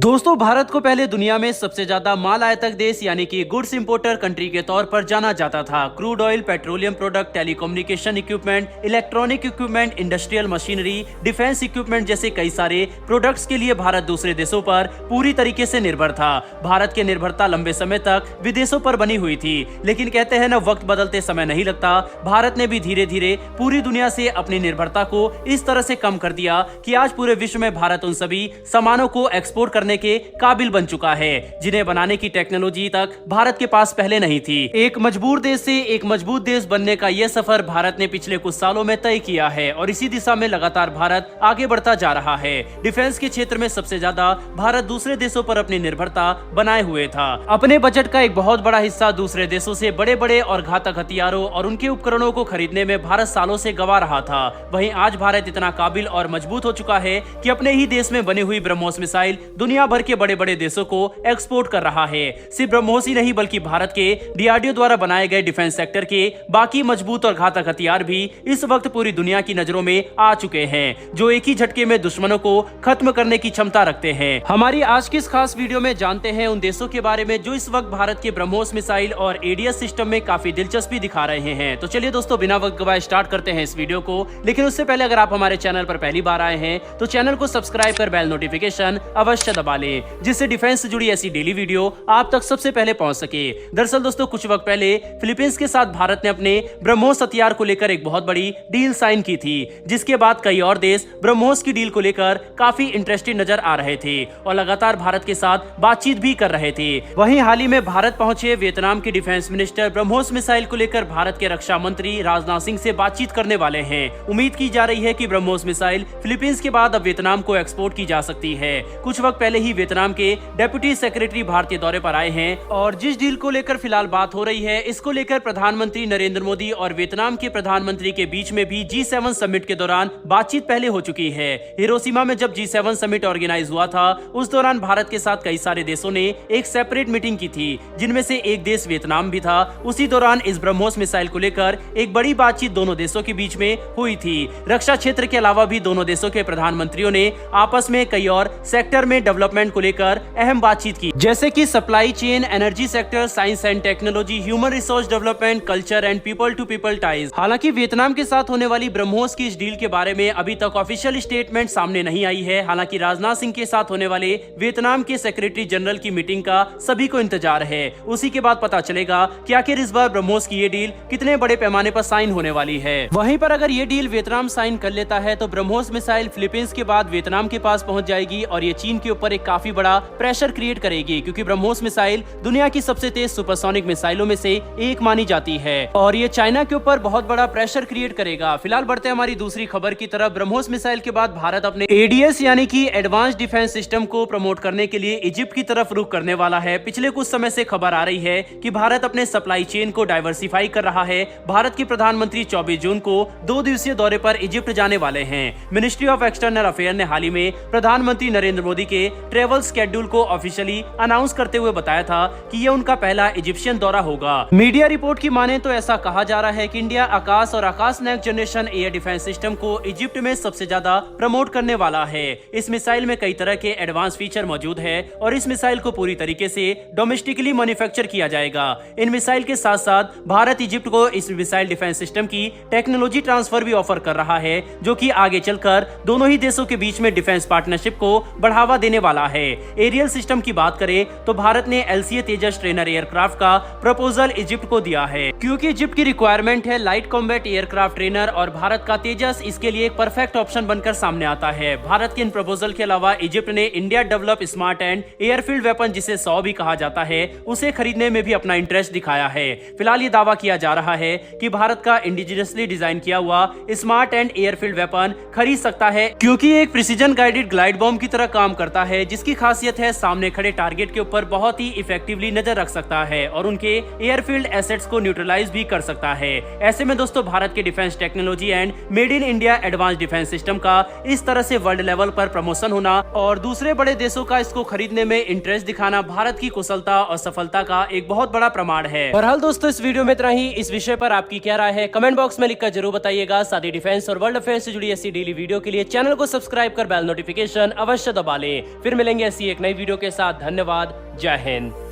दोस्तों, भारत को पहले दुनिया में सबसे ज्यादा माल आयातक देश यानी कि गुड्स इंपोर्टर कंट्री के तौर पर जाना जाता था। Crude oil, petroleum product, telecommunication equipment, electronic equipment, industrial machinery, defence equipment जैसे कई सारे प्रोडक्ट्स के लिए भारत दूसरे देशों पर पूरी तरीके से निर्भर था। भारत की निर्भरता लंबे समय तक विदेशों पर बनी हुई थी, लेकिन कहते हैं ना, वक्त बदलते समय नहीं लगता। भारत ने भी धीरे धीरे पूरी दुनिया से अपनी निर्भरता को इस तरह से कम कर दिया कि आज पूरे विश्व में भारत उन सभी सामानों को एक्सपोर्ट करने के काबिल बन चुका है जिन्हें बनाने की टेक्नोलॉजी तक भारत के पास पहले नहीं थी। एक मजबूर देश से एक मजबूत देश बनने का यह सफर भारत ने पिछले कुछ सालों में तय किया है और इसी दिशा में लगातार भारत आगे बढ़ता जा रहा है। डिफेंस के क्षेत्र में सबसे ज्यादा भारत दूसरे देशों पर अपनी निर्भरता बनाए हुए था। अपने बजट का एक बहुत बड़ा हिस्सा दूसरे देशों से बड़े बड़े और घातक हथियारों और उनके उपकरणों को खरीदने में भारत सालों से गंवा रहा था। वहीं आज भारत इतना काबिल और मजबूत हो चुका है कि अपने ही देश में बनी हुई ब्रह्मोस मिसाइल दुनिया भर के बड़े बड़े देशों को एक्सपोर्ट कर रहा है। सिर्फ ब्रह्मोस ही नहीं बल्कि भारत के डीआरडीओ द्वारा बनाए गए डिफेंस सेक्टर के बाकी मजबूत और घातक हथियार भी इस वक्त पूरी दुनिया की नजरों में आ चुके हैं, जो एक ही झटके में दुश्मनों को खत्म करने की क्षमता रखते हैं। हमारी आज की इस खास वीडियो में जानते हैं उन देशों के बारे में जो इस वक्त भारत के ब्रह्मोस मिसाइल और एडीएस सिस्टम में काफी दिलचस्पी दिखा रहे हैं। तो चलिए दोस्तों, बिना वक्त गवाए स्टार्ट करते हैं इस वीडियो को। लेकिन उससे पहले अगर आप हमारे चैनल पर पहली बार आए हैं तो चैनल को सब्सक्राइब कर बेल नोटिफिकेशन अवश्य दबा लें, जिससे डिफेंस से जुड़ी ऐसी डेली वीडियो आप तक सबसे पहले पहुंच सके। दरअसल दोस्तों, कुछ वक्त पहले फिलीपींस के साथ भारत ने अपने ब्रह्मोस हथियार को लेकर एक बहुत बड़ी डील साइन की थी, जिसके बाद कई और देश ब्रह्मोस की डील को लेकर काफी इंटरेस्टेड नजर आ रहे थे और लगातार भारत के साथ बातचीत भी कर रहे थे। वहीं हाल ही में भारत पहुंचे वियतनाम के डिफेंस मिनिस्टर ब्रह्मोस मिसाइल को लेकर भारत के रक्षा मंत्री राजनाथ सिंह से बातचीत करने वाले हैं। उम्मीद की जा रही है कि ब्रह्मोस मिसाइल फिलीपींस के बाद अब वियतनाम को एक्सपोर्ट की जा सकती है। कुछ वक्त पहले ही वियतनाम के डिप्टी सेक्रेटरी भारतीय दौरे पर आए हैं और जिस डील को लेकर फिलहाल बात हो रही है, इसको लेकर प्रधानमंत्री नरेंद्र मोदी और वियतनाम के प्रधानमंत्री के बीच में भी G7 समिट के दौरान बातचीत पहले हो चुकी है। हिरोशिमा में जब G7 समिट ऑर्गेनाइज हुआ था, उस दौरान भारत के साथ कई सारे देशों ने एक सेपरेट मीटिंग की थी, जिनमें से एक देश वियतनाम भी था। उसी दौरान इस ब्रह्मोस मिसाइल को लेकर एक बड़ी बातचीत दोनों देशों के बीच में हुई थी। रक्षा क्षेत्र के अलावा भी दोनों देशों के प्रधानमंत्रियों ने आपस में कई और सेक्टर में डेवलपमेंट को लेकर अहम बातचीत की, जैसे कि supply chain, energy sector, science and technology, human resource development, culture and people to people ties. हालांकि वियतनाम के साथ होने वाली ब्रह्मोस की इस डील के बारे में अभी तक ऑफिशियल स्टेटमेंट सामने नहीं आई है। हालांकि राजनाथ सिंह के साथ होने वाले वियतनाम के सेक्रेटरी जनरल की मीटिंग का सभी को इंतजार है। उसी के बाद पता चलेगा कि आखिर इस बार ब्रह्मोस की ये डील कितने बड़े पैमाने पर साइन होने वाली है। वहीं पर अगर ये डील वियतनाम साइन कर लेता है तो ब्रह्मोस मिसाइल फिलीपींस के बाद वियतनाम के पास पहुंच जाएगी और ये चीन के ऊपर एक काफी बड़ा प्रेशर क्रिएट करेगी, क्योंकि ब्रह्मोस मिसाइल दुनिया की सबसे तेज सुपरसोनिक मिसाइलों में से एक मानी जाती है और ये चाइना के ऊपर बहुत बड़ा प्रेशर क्रिएट करेगा। फिलहाल बढ़ते हैं हमारी दूसरी खबर की तरफ। ब्रह्मोस मिसाइल के बाद भारत अपने एडीएस यानी कि एडवांस डिफेंस सिस्टम को प्रमोट करने के लिए इजिप्ट की तरफ रुख करने वाला है। पिछले कुछ समय से खबर आ रही है कि भारत अपने सप्लाई चेन को डाइवर्सिफाई कर रहा है। भारत के प्रधानमंत्री 24 जून को 2 दिवसीय दौरे पर इजिप्ट जाने वाले हैं। मिनिस्ट्री ऑफ एक्सटर्नल अफेयर ने हाल ही में प्रधानमंत्री नरेंद्र मोदी के ट्रेवल स्केड्यूल को ऑफिशियली अनाउंस करते हुए बताया था कि यह उनका पहला इजिप्शियन दौरा होगा। मीडिया रिपोर्ट की माने तो ऐसा कहा जा रहा है कि इंडिया आकाश और Akash next generation air defence system को इजिप्ट में सबसे ज्यादा प्रमोट करने वाला है। इस मिसाइल में कई तरह के एडवांस फीचर मौजूद है और इस मिसाइल को पूरी तरीके से डोमेस्टिकली मैन्युफैक्चर किया जाएगा। इन मिसाइल के साथ साथ भारत इजिप्ट को इस मिसाइल डिफेंस सिस्टम की टेक्नोलॉजी ट्रांसफर भी ऑफर कर रहा है, जो कि आगे चलकर दोनों ही देशों के बीच में डिफेंस पार्टनरशिप को बढ़ावा देने वाला है। एरियल सिस्टम की बात करें तो भारत ने LCA तेजस ट्रेनर एयरक्राफ्ट का प्रपोजल इजिप्ट को दिया है, क्योंकि इजिप्ट की रिक्वायरमेंट है लाइट कॉम्बैट एयरक्राफ्ट ट्रेनर और भारत का तेजस इसके लिए एक परफेक्ट ऑप्शन बनकर सामने आता है। भारत के इन प्रपोजल के अलावा इजिप्ट ने India develop smart and airfield weapon, जिसे 100 भी कहा जाता है, उसे खरीदने में भी अपना इंटरेस्ट दिखाया है। फिलहाल ये दावा किया जा रहा है कि भारत का इंडिजिनसली डिजाइन किया हुआ स्मार्ट एंड एयरफील्ड वेपन खरीद सकता है, क्योंकि एक प्रिसीजन गाइडेड ग्लाइड बॉम्ब की तरह काम करता है, जिसकी खासियत है सामने खड़े टारगेट के ऊपर बहुत ही इफेक्टिवली नजर रख सकता है और उनके एयरफील्ड एसेट्स को न्यूट्रलाइज भी कर सकता है। ऐसे में दोस्तों, भारत के defence technology and made in India advance defence system का इस तरह से वर्ल्ड लेवल पर प्रमोशन होना और दूसरे बड़े देशों का इसको खरीदने में इंटरेस्ट दिखाना भारत की कुशलता और सफलता का एक बहुत बड़ा प्रमाण है। बहरहाल दोस्तों, इस वीडियो में इतना ही। इस विषय पर आपकी क्या राय है कमेंट बॉक्स में लिखकर जरूर बताइएगा। साथ ही डिफेंस और वर्ल्ड अफेयर से जुड़ी ऐसी डेली वीडियो के लिए चैनल को सब्सक्राइब कर बेल नोटिफिकेशन अवश्य दबा लें। फिर मिलेंगे ऐसी एक नई वीडियो के साथ। धन्यवाद। जय हिंद।